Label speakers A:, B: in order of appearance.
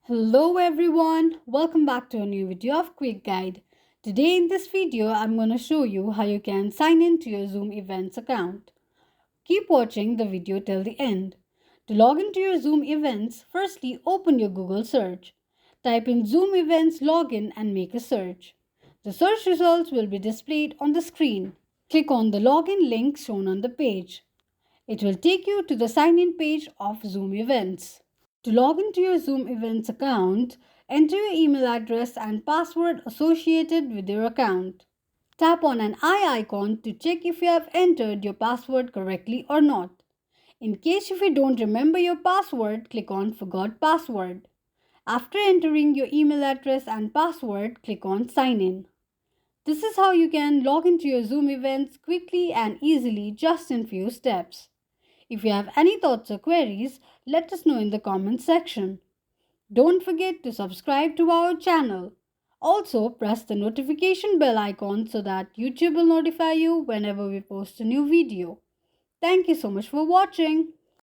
A: Hello everyone, welcome back to a new video of Quick Guide. Today in this video, I'm going to show you how you can sign in to your Zoom Events account. Keep watching the video till the end. To log into your Zoom Events, firstly open your Google search. Type in Zoom Events login and make a search. The search results will be displayed on the screen. Click on the login link shown on the page. It will take you to the sign in page of Zoom Events. To log into your Zoom Events account, enter your email address and password associated with your account. Tap on an eye icon to check if you have entered your password correctly or not. In case if you don't remember your password, click on Forgot Password. After entering your email address and password, click on Sign In. This is how you can log into your Zoom events quickly and easily just in few steps. If you have any thoughts or queries, let us know in the comments section. Don't forget to subscribe to our channel. Also, press the notification bell icon so that YouTube will notify you whenever we post a new video. Thank you so much for watching.